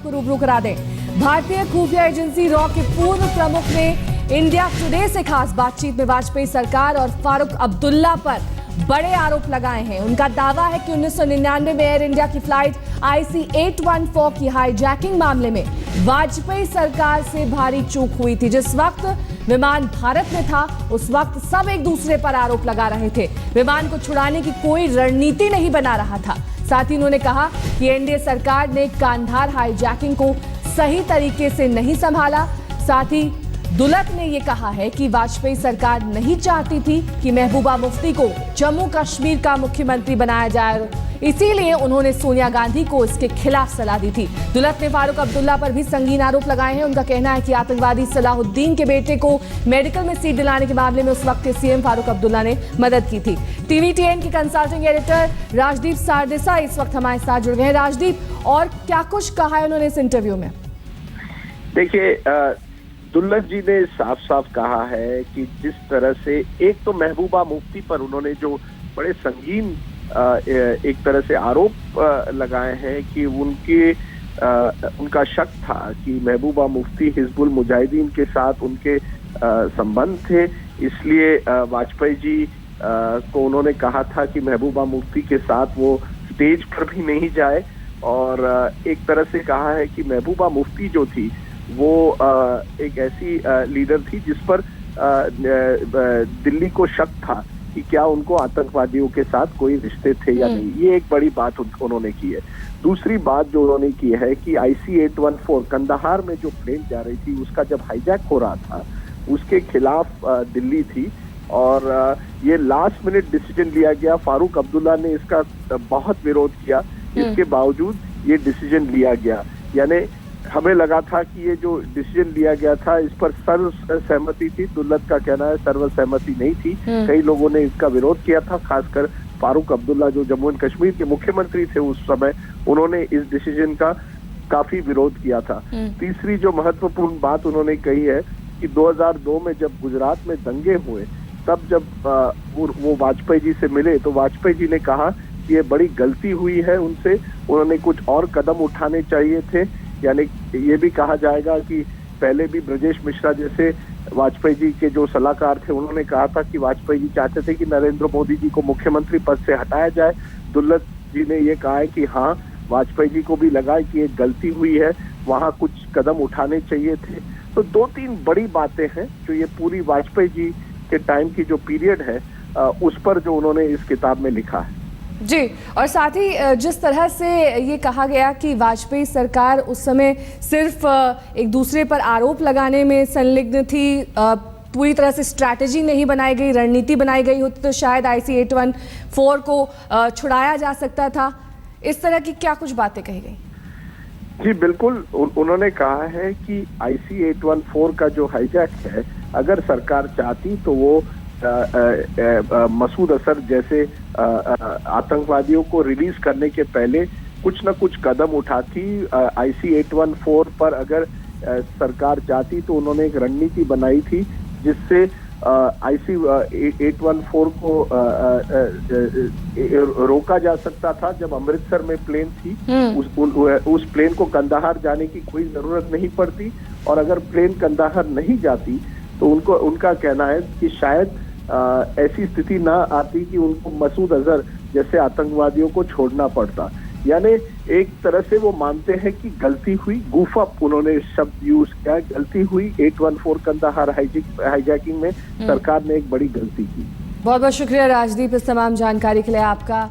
आपको रूबरू करा दें। भारतीय खुफिया एजेंसी रॉ के पूर्व प्रमुख ने इंडिया टुडे से खास बातचीत में वाजपेयी सरकार और फारूक अब्दुल्ला पर बड़े आरोप लगाए हैं। उनका दावा है कि 1999 में एयर इंडिया की फ्लाइट IC-814 की हाईजैकिंग मामले में वाजपेयी सरकार से भारी चूक हुई थी। जिस वक्त विमान भारत में था उस वक्त सब एक दूसरे पर आरोप लगा रहे थे। विमान को छुड़ाने की कोई रणनीति नहीं बना रहा था। साथ ही उन्होंने कहा कि एनडीए सरकार ने कांधार हाईजैकिंग को सही तरीके से नहीं संभाला। साथ ही दुलत ने यह कहा है कि वाजपेयी सरकार नहीं चाहती थी कि महबूबा मुफ्ती को जम्मू कश्मीर का मुख्यमंत्री बनाया जाए, इसीलिए उन्होंने सोनिया गांधी को इसके खिलाफ सलाह दी थी। दुलत ने फारूक अब्दुल्ला पर भी संगीन आरोप लगाए हैं। उनका कहना है कि आतंकवादी सलाहुद्दीन के बेटे को मेडिकल में सीट दिलाने के मामले में उस वक्त के सीएम फारूक अब्दुल्ला ने मदद की थी। TVTN के कंसल्टिंग एडिटर राजदीप सारदेसाई इस वक्त हमारे साथ जुड़ गए हैं। राजदीप, और क्या कुछ कहा है उन्होंने इस इंटरव्यू में? देखिए, दुल्लत जी ने साफ साफ कहा है कि जिस तरह से एक तो महबूबा मुफ्ती पर उन्होंने जो बड़े संगीन एक तरह से आरोप लगाए हैं कि उनका शक था कि महबूबा मुफ्ती हिजबुल मुजाहिदीन के साथ उनके संबंध थे, इसलिए वाजपेयी जी को उन्होंने कहा था कि महबूबा मुफ्ती के साथ वो स्टेज पर भी नहीं जाए। और एक तरह से कहा है कि महबूबा मुफ्ती जो थी वो एक ऐसी लीडर थी जिस पर दिल्ली को शक था कि क्या उनको आतंकवादियों के साथ कोई रिश्ते थे या नहीं। ये एक बड़ी बात उन्होंने की है। दूसरी बात जो उन्होंने की है कि IC-814 कंदाहार में जो प्लेन जा रही थी उसका जब हाईजैक हो रहा था उसके खिलाफ दिल्ली थी और ये लास्ट मिनट डिसीजन लिया गया। फारूक अब्दुल्ला ने इसका बहुत विरोध किया, इसके बावजूद ये डिसीजन लिया गया। यानी हमें लगा था कि ये जो डिसीजन लिया गया था इस पर सर्व सहमति थी। दुल्लत का कहना है सर्व सहमति नहीं थी, कई लोगों ने इसका विरोध किया था। खासकर फारूक अब्दुल्ला जो जम्मू एंड कश्मीर के मुख्यमंत्री थे उस समय, उन्होंने इस डिसीजन का काफी विरोध किया था। तीसरी जो महत्वपूर्ण बात उन्होंने कही है कि 2002 में जब गुजरात में दंगे हुए तब जब वो वाजपेयी जी से मिले तो वाजपेयी जी ने कहा कि ये बड़ी गलती हुई है उनसे, उन्होंने कुछ और कदम उठाने चाहिए थे। यानी ये भी कहा जाएगा कि पहले भी ब्रजेश मिश्रा जैसे वाजपेयी जी के जो सलाहकार थे उन्होंने कहा था कि वाजपेयी जी चाहते थे कि नरेंद्र मोदी जी को मुख्यमंत्री पद से हटाया जाए। दुल्लत जी ने ये कहा है कि हाँ, वाजपेयी जी को भी लगा कि ये गलती हुई है, वहां कुछ कदम उठाने चाहिए थे। तो 2-3 बड़ी बातें हैं जो ये पूरी वाजपेयी जी के टाइम की जो पीरियड है उस पर जो उन्होंने इस किताब में लिखा है। जी, और साथ ही जिस तरह से ये कहा गया कि वाजपेयी सरकार उस समय सिर्फ एक दूसरे पर आरोप लगाने में संलिग्न थी, पूरी तरह से स्ट्रैटेजी नहीं बनाई गई, रणनीति बनाई गई होती तो शायद IC-814 को छुड़ाया जा सकता था। इस तरह की क्या कुछ बातें कही गई? जी बिल्कुल, उन्होंने कहा है कि IC-814 का जो हाईजैक है, अगर सरकार चाहती तो वो मसूद अजहर जैसे आतंकवादियों को रिलीज करने के पहले कुछ न कुछ कदम उठाती। IC-814 पर अगर सरकार चाहती तो उन्होंने एक रणनीति बनाई थी जिससे IC-814 को रोका जा सकता था। जब अमृतसर में प्लेन थी उस प्लेन को कंदाहार जाने की कोई जरूरत नहीं पड़ती, और अगर प्लेन कंदाहार नहीं जाती तो उनका कहना है कि शायद ऐसी स्थिति ना आती कि उनको मसूद अजहर जैसे आतंकवादियों को छोड़ना पड़ता। यानी एक तरह से वो मानते हैं कि गलती हुई, गूफ अप उन्होंने शब्द यूज किया, गलती हुई 814 कंदाहार हाईजैकिंग में सरकार ने एक बड़ी गलती की। बहुत बहुत शुक्रिया राजदीप इस तमाम जानकारी के लिए आपका।